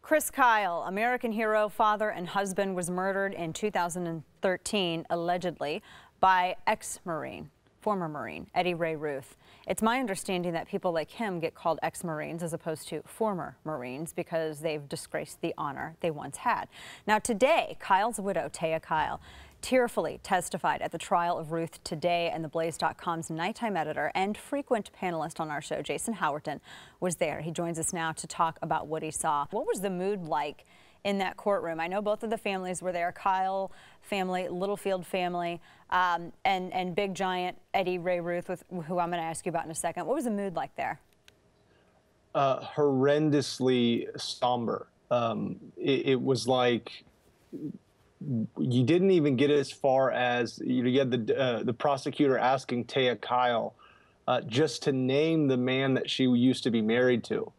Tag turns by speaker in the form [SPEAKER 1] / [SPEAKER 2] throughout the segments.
[SPEAKER 1] Chris Kyle, American hero, father, and husband, was murdered in 2013, allegedly, by ex-Marine, former Marine, Eddie Ray Ruth. It's my understanding that people like him get called ex-Marines as opposed to former Marines because they've disgraced the honor they once had. Now today, Kyle's widow, Taya Kyle, tearfully testified at the trial of Ruth today, and TheBlaze.com's nighttime editor and frequent panelist on our show, Jason Howerton, was there. He joins us now to talk about what he saw. What was the mood like in that courtroom? I know both of the families were there, Kyle family, Littlefield family, and big giant Eddie Ray Ruth, who I'm going to ask you about in a second. What was the mood like there?
[SPEAKER 2] Horrendously somber. It was like you didn't even get as far as you had the prosecutor asking Taya Kyle just to name the man that she used to be married to.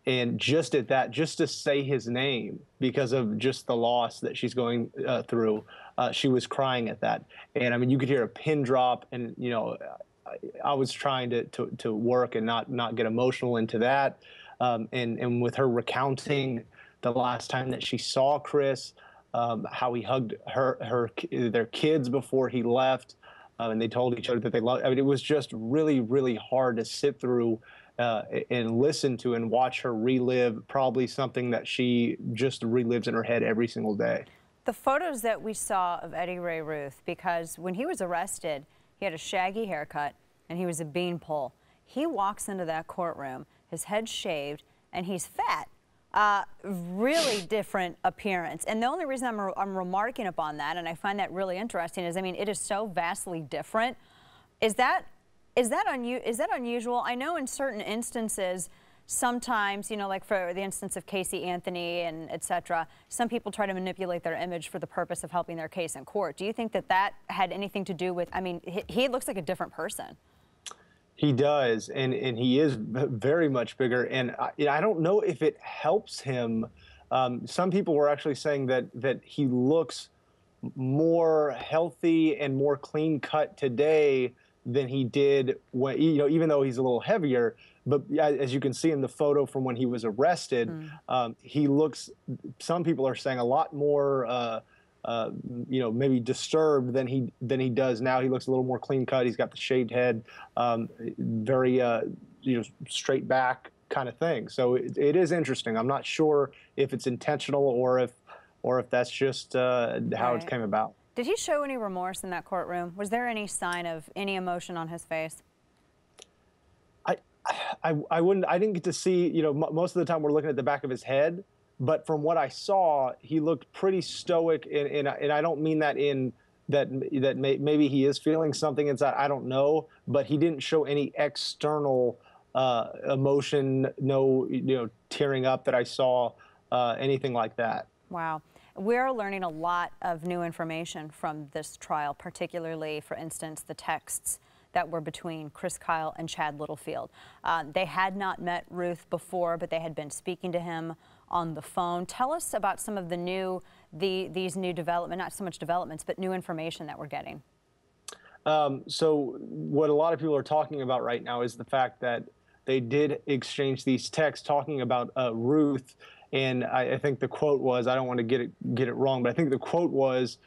[SPEAKER 2] And just at that, just to say his name because of just the loss that she's going through, she was crying at that. And I mean, you could hear a pin drop, and you know, I was trying to work and not get emotional into that. And with her recounting the last time that she saw Chris, how he hugged their kids before he left, and they told each other that they loved. I mean, it was just really, really hard to sit through and listen to and watch her relive probably something that she just relives in her head every single day.
[SPEAKER 1] The photos that we saw of Eddie Ray Ruth, because when he was arrested, he had a shaggy haircut and he was a beanpole. He walks into that courtroom, his head shaved, and he's fat. Really different appearance. And the only reason I'm remarking upon that, and I find that really interesting, is, I mean, it is so vastly different. Is that unusual? I know in certain instances, sometimes, you know, like for the instance of Casey Anthony and et cetera, some people try to manipulate their image for the purpose of helping their case in court. Do you think that that had anything to do with, I mean, he looks like a different person.
[SPEAKER 2] He does, and he is very much bigger, and I don't know if it helps him. Some people were actually saying that he looks more healthy and more clean cut today than he did when, you know, even though he's a little heavier. But as you can see in the photo from when he was arrested, he looks, some people are saying, a lot more you know, maybe disturbed than he does now. He looks a little more clean cut. He's got the shaved head, very you know, straight back kind of thing. So it is interesting. I'm not sure if it's intentional or if that's just how it came about.
[SPEAKER 1] Did he show any remorse in that courtroom? Was there any sign of any emotion on his face?
[SPEAKER 2] I didn't get to see, you know, most of the time we're looking at the back of his head. But from what I saw, he looked pretty stoic, and I don't mean that in that maybe he is feeling something inside. I don't know, but he didn't show any external emotion, no, you know, tearing up that I saw, anything like that.
[SPEAKER 1] Wow. We're learning a lot of new information from this trial, particularly, for instance, the texts that were between Chris Kyle and Chad Littlefield. They had not met Ruth before, but they had been speaking to him on the phone. Tell us about some of the new, these new development, not so much developments, but new information that we're getting.
[SPEAKER 2] So what a lot of people are talking about right now is the fact that they did exchange these texts talking about Ruth. And I think the quote was, I don't want to get it wrong, but I think the quote was,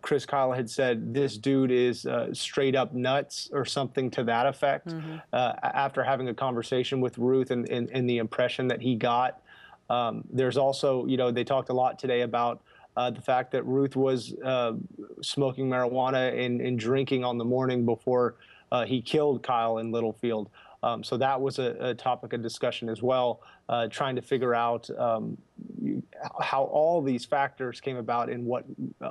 [SPEAKER 2] Chris Kyle had said, "This dude is straight up nuts," or something to that effect, after having a conversation with Ruth and the impression that he got. There's also, you know, they talked a lot today about the fact that Ruth was smoking marijuana and drinking on the morning before he killed Kyle in Littlefield. So that was a topic of discussion as well, trying to figure out how all these factors came about and what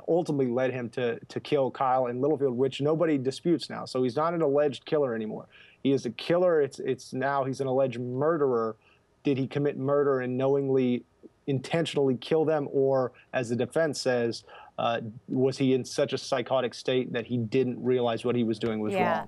[SPEAKER 2] ultimately led him to kill Kyle in Littlefield, which nobody disputes now. So he's not an alleged killer anymore. He is a killer. It's now he's an alleged murderer. Did he commit murder and knowingly, intentionally kill them, or, as the defense says, was he in such a psychotic state that he didn't realize what he was doing was wrong?